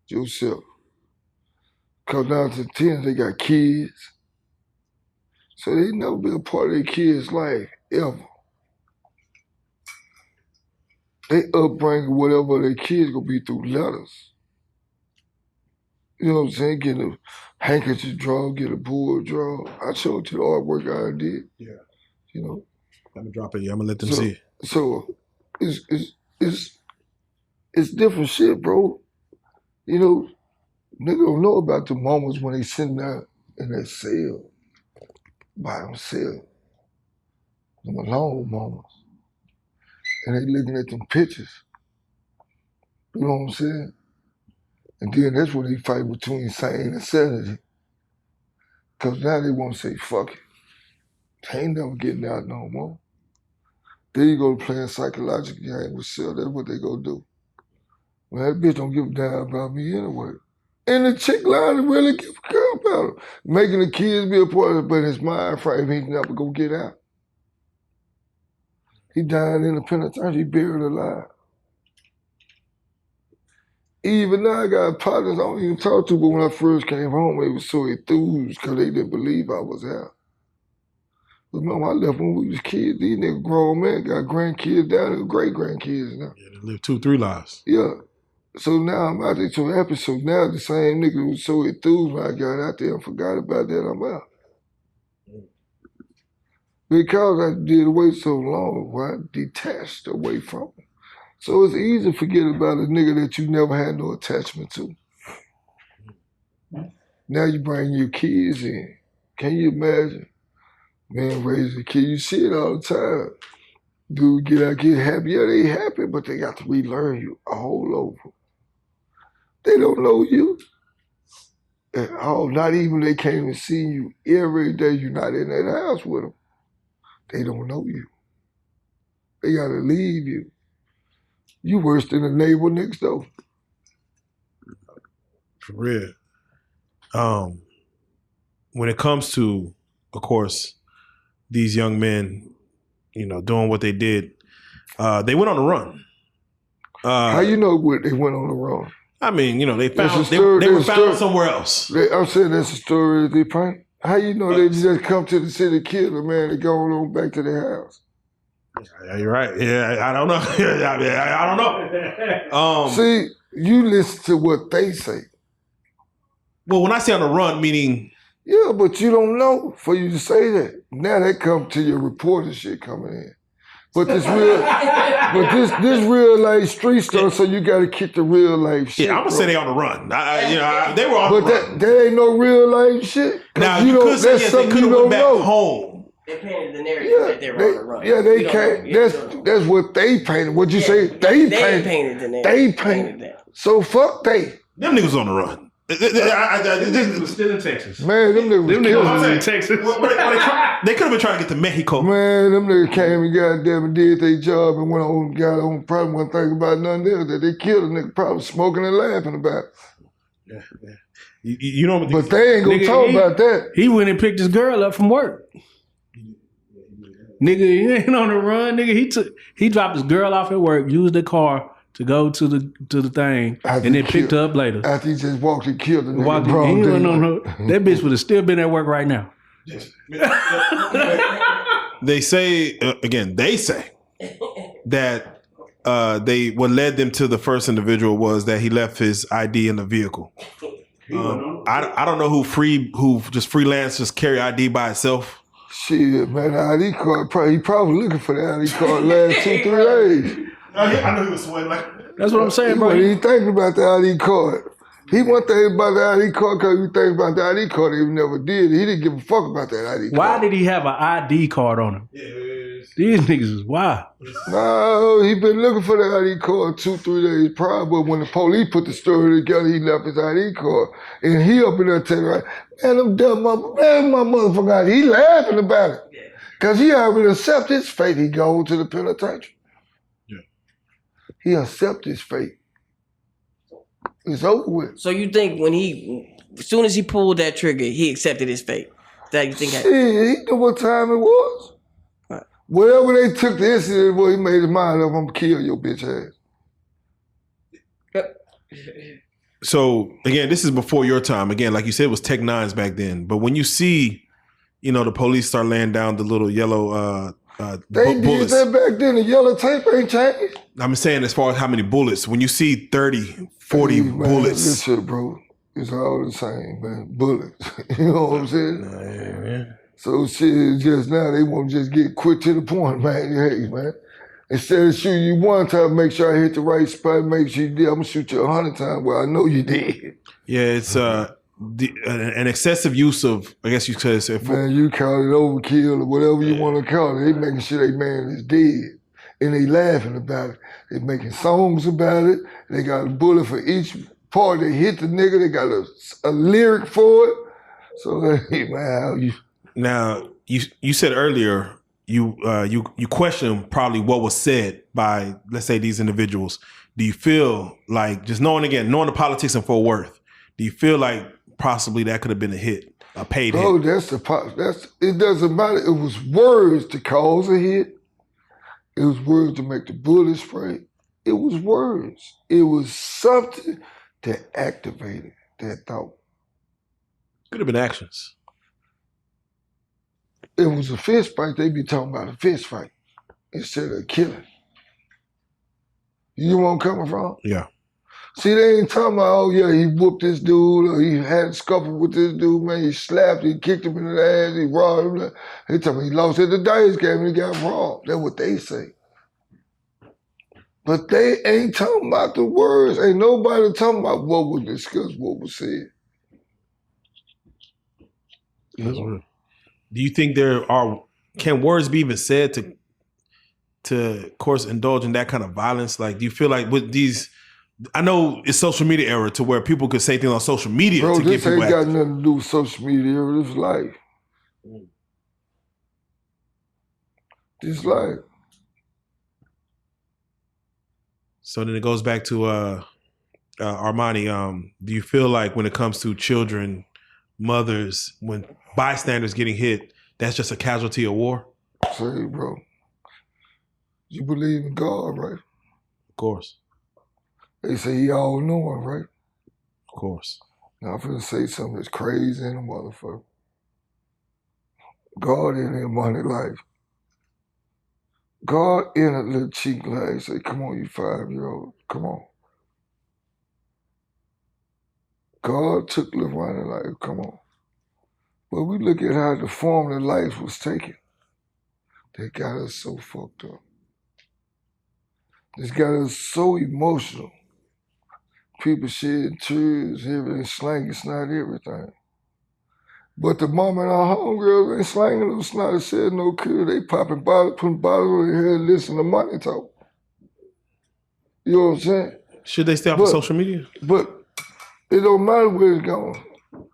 yourself. Because down to 10, they got kids. So they never been a part of their kids' life, ever. They upbringing whatever their kids gonna be through letters. You know what I'm saying? Get a handkerchief drawn, get a board drawn. I showed you the artwork I did. Yeah. I'm gonna drop it. Yeah, I'm gonna let them see it. So it's different shit, bro. Nigga don't know about the moments when they sitting there in that cell by themselves. Them alone moments. And they looking at them pictures. You know what I'm saying? And then that's when they fight between sane and sanity. Because now they want to say, fuck it. They ain't never getting out no more. Then you go to playing psychological game with self. That's what they go do. Well, that bitch don't give a damn about me anyway. And the chick line to really give a girl about him. Making the kids be a part of it, but his mind frame, he's never gonna get out. He died in the penitentiary, he buried alive. Even now, I got partners I don't even talk to, but when I first came home, they were so enthused because they didn't believe I was out. Remember, I left when we was kids. These niggas grown men got grandkids down there, great-grandkids now. Yeah, they live 2-3 lives. Yeah. So now I'm out there so happy. So now the same nigga was so enthused when I got out there and forgot about that, I'm out. Because I did away so long, I detached away from it. So it's easy to forget about a nigga that you never had no attachment to. Now you bring your kids in. Can you imagine? Man, raise a kid. You see it all the time. Dude, get out, get happy. Yeah, they happy, but they got to relearn you all over. They don't know you at all. Not even they can't even see you every day. You're not in that house with them. They don't know you. They got to leave you. You worse than the neighbor next door. For real. When it comes to, of course, these young men, doing what they did, they went on a run. How you know what they went on the run? I mean, they found they were found somewhere else. I'm saying that's a story that they paint. How you know they just come to the city, kill a man, and go on back to their house? Yeah, you're right. Yeah, I don't know. I don't know. See, you listen to what they say. Well, when I say on the run, meaning... Yeah, but you don't know for you to say that. Now they come to your reporter shit coming in. But this real life street stuff, so you got to kick the real life shit. Yeah, I'm gonna say they on the run. They were on the run. But that ain't no real life shit. Now you could say yes, they could have went back home. They painted the narrative that they were on the run. Yeah, they can't. That's what they painted. What you say? They painted the narrative. They painted that. So fuck they. Them niggas on the run. Them niggas was still in Texas. Man, them niggas was in Texas. They could have been trying to get to Mexico. Man, them niggas came and goddamn and did their job and went on, got on, probably wasn't thinking about nothing else. That they killed a nigga, probably smoking and laughing about. Yeah. You know what? But they ain't gonna talk about that. He went and picked his girl up from work. Nigga, he ain't on the run. Nigga, he dropped his girl off at work, used the car to go to the thing, and then picked her up later. After he just walked and killed the nigga. No. That bitch would have still been at work right now. They say they say that what led them to the first individual was that he left his ID in the vehicle. I don't know who just freelance just carry ID by itself. Shit, man, the ID card, he probably looking for the ID card last 2-3 days. I know he was sweating like. That's what I'm saying, bro. He wasn't thinking about the ID card. He wasn't thinking about the ID card because he thinking about the ID card. He never did. He didn't give a fuck about that ID card. Why did he have an ID card on him? These niggas is wild. No, he been looking for the ID card 2-3 days prior, but when the police put the story together, he left his ID card. And he up in there telling me, man, I'm dumb, my motherfucker, he laughing about it. Because he already accepted his fate. He go to the penitentiary. Yeah. He accepted his fate. It's over with. So you think as soon as he pulled that trigger, he accepted his fate? That you think? Shit, he knew what time it was. Right. Whatever they took the incident, he made his mind up, I'm gonna kill your bitch ass. So again, this is before your time. Again, like you said, it was Tech Nines back then. But when you see, the police start laying down the little yellow they bullets. did that back then. The yellow tape ain't changed. I'm saying as far as how many bullets. When you see 30, 40 bullets. This shit, bro, it's all the same, man. Bullets. You know what I'm saying? Man. So shit, just now they want to just get quick to the point, man. Hey, man. Instead of shooting you one time, make sure I hit the right spot, make sure you did. I'm gonna shoot you 100 times. Well, I know you did. Yeah, it's an excessive use of, I guess you could say. Man, you call it overkill or whatever you want to call it. They making sure they man is dead. And they laughing about it. They making songs about it. They got a bullet for each part. They hit the nigga. They got a lyric for it. So, hey, man, how you... Now, you said earlier, you question probably what was said by, let's say, these individuals. Do you feel like, just knowing the politics in Fort Worth, do you feel like possibly that could have been a paid hit? Oh, it doesn't matter. It was words to cause a hit. It was words to make the bullet spray. It was words. It was something that activated that thought. Could have been actions. It was a fist fight. They be talking about a fist fight instead of killing. You know where I'm coming from? Yeah. See, they ain't talking about, oh yeah, he whooped this dude, or he had a scuffle with this dude, man, he slapped, he kicked him in the ass, he robbed him. They tell me he lost at the dice game and he got robbed. That's what they say. But they ain't talking about the words. Ain't nobody talking about what was discussed, what was said. That's real. Do you think can words be even said to, of course, indulge in that kind of violence? Like, do you feel like with these, I know it's social media era to where people could say things on social media to get people this ain't got nothing to do with social media. This is life. This life. So then it goes back to Armani. Do you feel like when it comes to children, mothers, when bystanders getting hit, that's just a casualty of war? Say, bro, you believe in God, right? Of course. They say he all knowing, right? Of course. Now I'm finna say something that's crazy in a motherfucker. God in their money life. God in a little cheek line say, come on, you 5-year-old, come on. God took LeBron life, come on. But we look at how the form of life was taken. They got us so fucked up. This got us so emotional. People shed tears, everything, slang, it's not everything. But the moment our homegirls ain't slanging no snot, said no good, they popping bottles, putting bottles on their head, listen to money talk. You know what I'm saying? Should they stay off of social media? But it don't matter where it's going.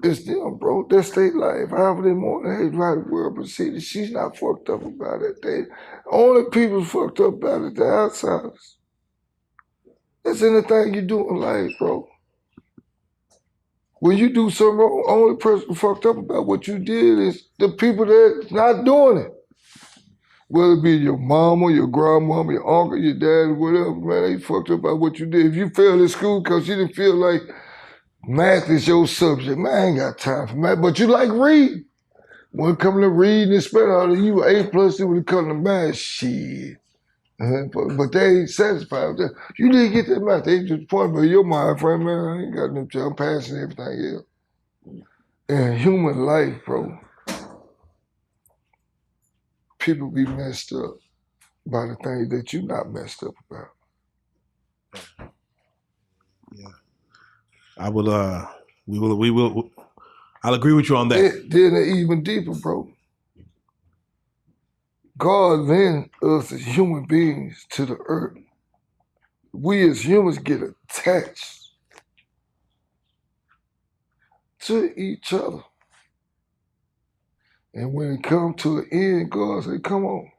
It's them, bro. That's their life. However they want to hate right the world, but see, she's not fucked up about it. They only people fucked up about it, the outsiders. That's anything you do in life, bro. When you do something wrong, only person fucked up about what you did is the people that's not doing it. Whether it be your mama, your grandmama, your uncle, your dad, whatever, man, they fucked up about what you did. If you failed in school because you didn't feel like math is your subject, man, I ain't got time for math, but you like reading. When it comes to reading and spend all of you A+, when it comes to math, shit. But they ain't satisfied with that. You didn't get that math. They just point, but your mind frame, man, I ain't got no time. I'm passing everything else. In human life, bro, people be messed up by the things that you not messed up about. Yeah. I will, we will, I'll agree with you on that. Then even deeper, bro. God lent us as human beings to the earth. We as humans get attached to each other. And when it comes to an end, God say, come on.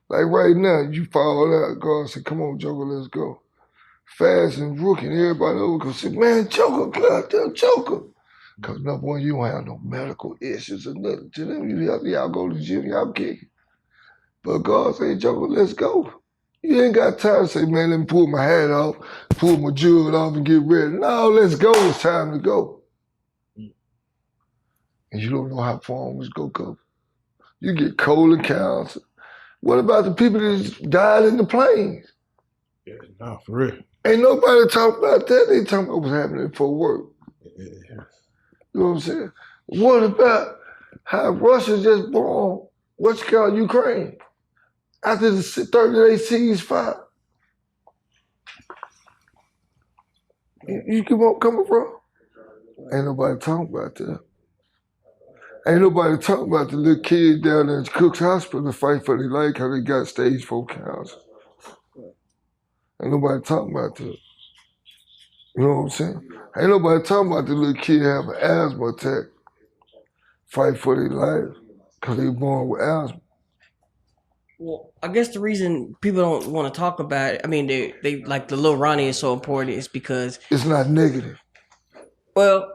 Like right now, you fall out, God say, come on, Joker, let's go. Fast and Rookie and everybody over can say, man, Joker, goddamn Joker. Because number one, you don't have no medical issues or nothing to them. Y'all go to the gym, y'all kick it. But God say, Joker, let's go. You ain't got time to say, man, let me pull my hat off, pull my jewelry off and get ready. No, let's go, it's time to go. And you don't know how far this go come. You get colon cancer. What about the people that died in the planes? Yeah, no, for real. Ain't nobody talking about that. They talking about what's happening for work. Yeah. You know what I'm saying? What about how Russia just bombed what's called Ukraine after the 30-day ceasefire? You keep on coming from? Ain't nobody talking about that. Ain't nobody talking about the little kid down there in Cook's Hospital to fight for their life because they got stage 4 cancer. Ain't nobody talking about that. You know what I'm saying? Ain't nobody talking about the little kid having an asthma attack, fight for their life because they born with asthma. Well, I guess the reason people don't want to talk about it, I mean, they like the Lil Ronnie is so important is because it's not negative. Well,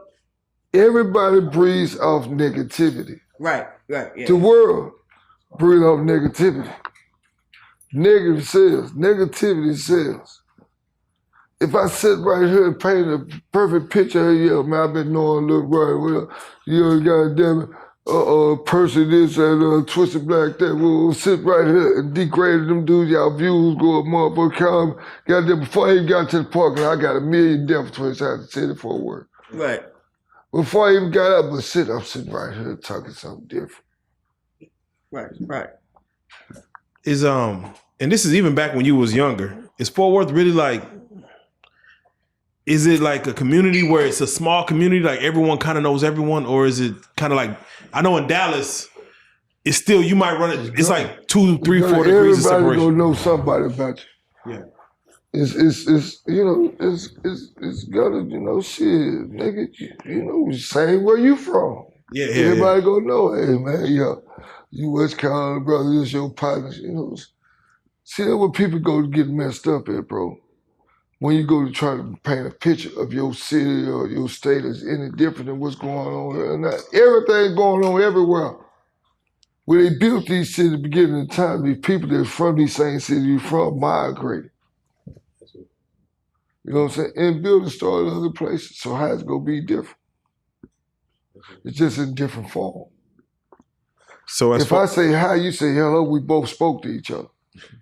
everybody breathes off negativity. Right, yeah. The world breathes off negativity. Negative sells. Negativity sells. If I sit right here and paint a perfect picture of you, man, I've been knowing look right, well, you goddamn it, person this and twisted black that will sit right here and degrade them dudes, y'all views go up, motherfucker, come, goddamn, before I even got to the park, I got 1 million death twins out the city for work. Right. Before I even got up, I'm sitting right here talking something different. Right. Is and this is even back when you was younger. Is Fort Worth really like? Is it like a community where it's a small community, like everyone kind of knows everyone, or is it kind of like I know in Dallas, it's still you might run it. It's like 2, 3, 4 degrees of separation. Everybody gonna know somebody about you. Yeah. It's you know it's gonna shit nigga same where you from. Yeah. Everybody gonna know, hey man, you West Carolina brother, this your partners, See, that's where people go to get messed up at, bro. When you go to try to paint a picture of your city or your state as any different than what's going on here, and everything going on everywhere. When they built these cities at the beginning of time, these people that from these same cities you from migrated. You know what I'm saying? And building started in other places, so how it's gonna be different? It's just in different form. So if I say hi, you say hello, we both spoke to each other.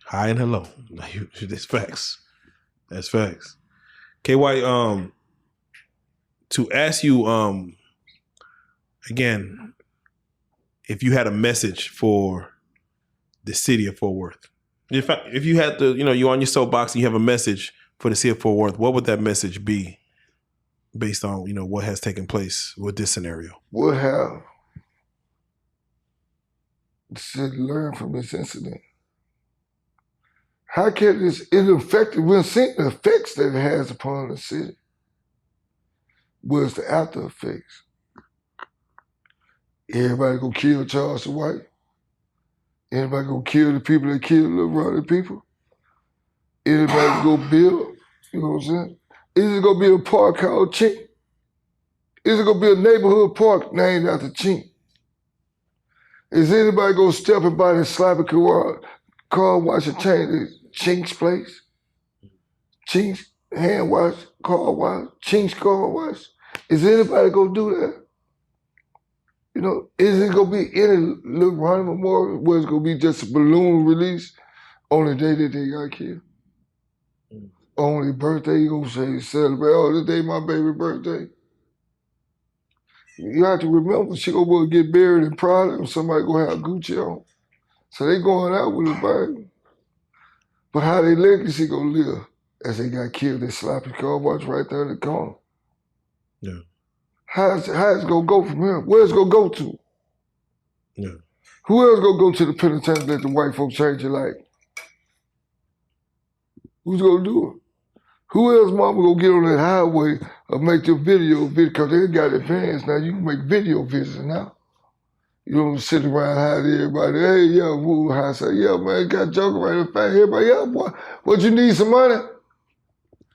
Hi and hello. That's facts. That's facts. KY, to ask you again, if you had a message for the city of Fort Worth, if you had to, you're on your soapbox and you have a message for the city of Fort Worth, what would that message be based on, what has taken place with this scenario? What have the city learn from this incident? How can it affect, we're seeing the effects that it has upon the city. What's the after effects? Everybody gonna kill Charleston White? Anybody gonna kill the people that killed the running people? Anybody gonna build, you know what I'm saying? Is it gonna be a park called Chink? Is it gonna be a neighborhood park named after Chink? Is anybody gonna step and buy this sloppy car wash and change to Chink's place? Chink's hand wash, car wash, Chink's car wash? Is anybody gonna do that? You know, is it gonna be any little Ronnie Memorial where it's gonna be just a balloon release on the day that they got killed? Only birthday, you gonna say, celebrate, oh, this day my baby birthday. You have to remember, she gonna get buried in Prada and somebody gonna have Gucci on. So they going out with a baby. But how their legacy gonna live as they got killed in sloppy car wash right there in the corner? Yeah. How's it gonna go from here? Where's it gonna go to? Yeah. Who else gonna go to the penitentiary that the white folks change your life? Who's gonna do it? Who else mama gonna get on that highway or make your video, because they got advanced now, you can make video visits now. You don't sit around hiding everybody, hey, yo, woo, I say, yeah, man, got joking right in front of everybody, yeah, boy, what, you need some money?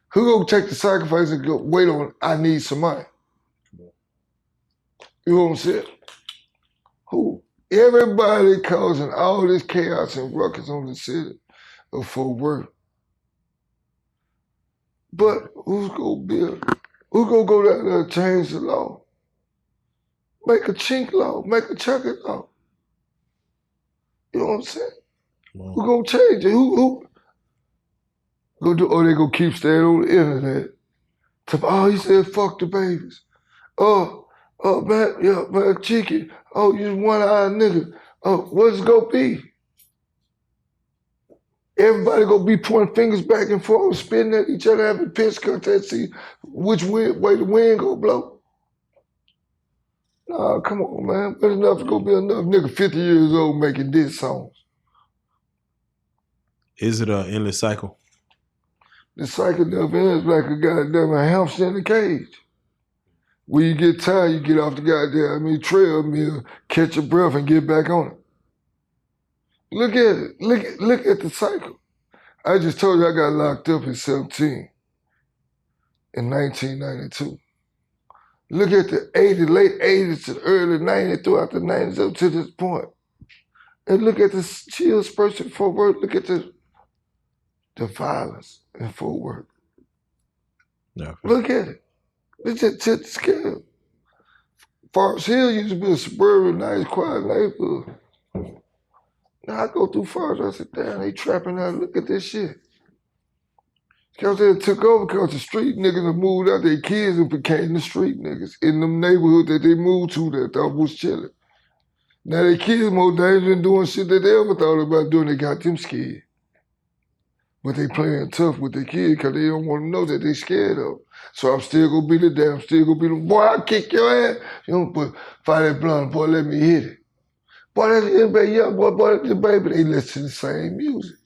Who gonna take the sacrifice and go wait on, I need some money? You know what I'm saying? Who? Everybody causing all this chaos and ruckus on the city of Fort Worth. But who's gonna build? Who's gonna go down there and change the law? Make a Chink law, make a Chucky law. You know what I'm saying? Wow. Who gonna change it? Who gonna do? Oh, they gonna keep staying on the internet. Oh, he said fuck the babies. Oh man, yeah, man, cheeky. Oh, you one-eyed nigga. Oh, what's it gonna be? Everybody gonna be pointing fingers back and forth, spitting at each other, having piss contest, see which way the wind gonna blow. Nah, come on, man. But enough gonna be enough. Nigga 50 years old making diss songs. Is it an endless cycle? The cycle never ends like a goddamn hamster in a cage. When you get tired, you get off the goddamn treadmill, catch your breath, and get back on it. Look at it. Look at the cycle. I just told you I got locked up at 17 in 1992. Look at the late 80s to the early 90s, throughout the 90s up to this point. And look at the chill spurts in Fort Worth. Look at the violence in Fort Worth. Yeah. Look at it. It's just to the scale. Forest Hill used to be a suburban, nice, quiet neighborhood. Now I go through Forest, I said, damn, they trapping out. Look at this shit. Because they took over because the street niggas have moved out, their kids and became the street niggas in them neighborhoods that they moved to that thought was chilling. Now their kids more dangerous than doing shit that they ever thought about doing. They got them scared. But they playing tough with their kids because they don't want to know that they scared of them. So I'm still gonna be the damn, I'm still gonna be the, boy, I'll kick your ass. You know, but fight that blunt, boy, let me hit it. Boy, that's everybody, young boy, the baby, they listen to the same music.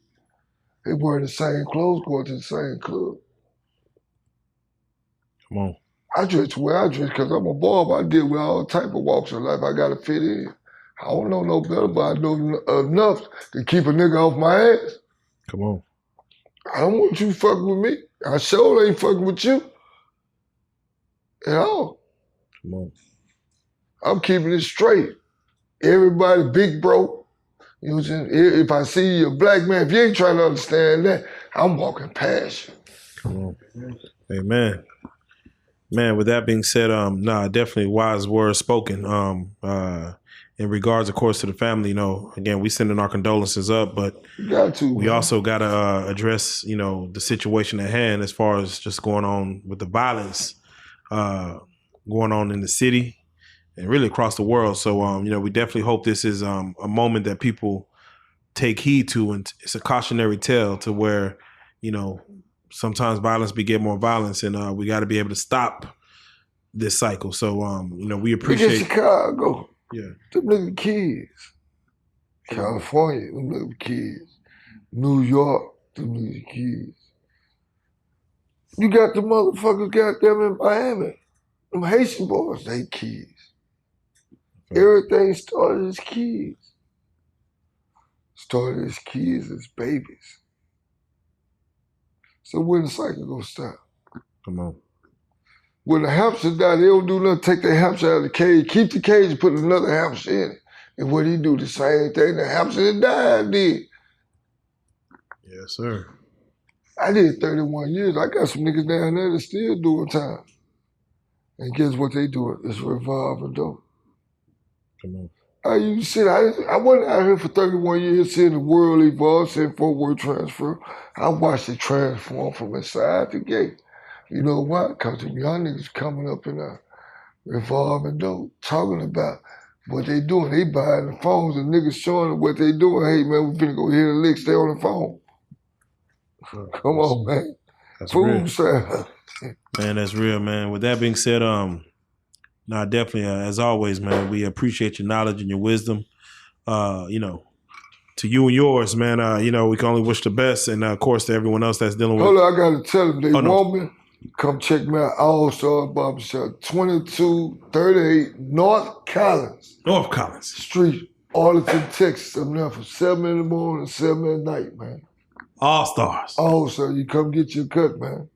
They wear the same clothes, going to the same club. Come on. I dress the way I dress because I'm a barber. I deal with all type of walks of life. I gotta fit in. I don't know no better, but I know enough to keep a nigga off my ass. Come on. I don't want you fucking with me. I sure ain't fucking with you at all. Come on. I'm keeping it straight. Everybody big bro. You know what I'm saying? If I see you a black man, if you ain't trying to understand that, I'm walking past you. Come on. Amen. Man, with that being said, definitely wise words spoken. In regards, of course, to the family, you know, again, we sending our condolences up, but we also got to address, you know, the situation at hand as far as just going on with the violence going on in the city and really across the world. So, you know, we definitely hope this is a moment that people take heed to, and it's a cautionary tale to where, you know, sometimes violence beget more violence, and we got to be able to stop this cycle. So, you know, we appreciate Look at Chicago. Yeah. Them nigga kids. California, them little kids. New York, them little kids. You got the motherfuckers goddamn in Miami. Them Haitian boys, they kids. Everything started as kids. Started as kids, as babies. So when the cycle gonna stop? Come on. When the hamster die, they don't do nothing, take the hamster out of the cage, keep the cage and put another hamster in it. And what he do, the same thing the hamster that died did. Yes, sir. I did 31 years. I got some niggas down there that still doing time. And guess what they doing? It's revolving dope. Come on. I wasn't out here for 31 years seeing the world evolve, seeing Fort Worth transfer. I watched it transform from inside the gate. You know why? Because them young niggas coming up in there, revolving dope, talking about what they doing. They buying the phones and niggas showing them what they doing. Hey man, we finna go hit a lick, stay on the phone. Come on, man. That's Food real. sound. Man, that's real, man. With that being said, definitely, as always, man, we appreciate your knowledge and your wisdom. To you and yours, man, we can only wish the best. And, of course, to everyone else that's dealing with... Hold on, I got to tell them, they want me. No. Come check me out, All-Star Barbershop, 2238 North Collins. North Collins Street, Arlington, Texas. I'm there from 7 in the morning to 7 at night, man. All Stars. Also, you come get your cut, man.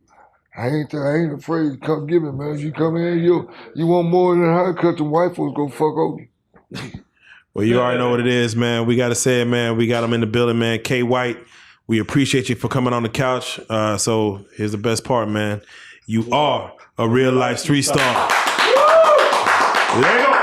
I ain't afraid to come get it, man. If you come in, you want more than a haircut, the white folks go fuck over you. Well, you already know what it is, man. We got to say it, man. We got him in the building, man. K White, we appreciate you for coming on the couch. So here's the best part, man. You are a real life street star. There you go.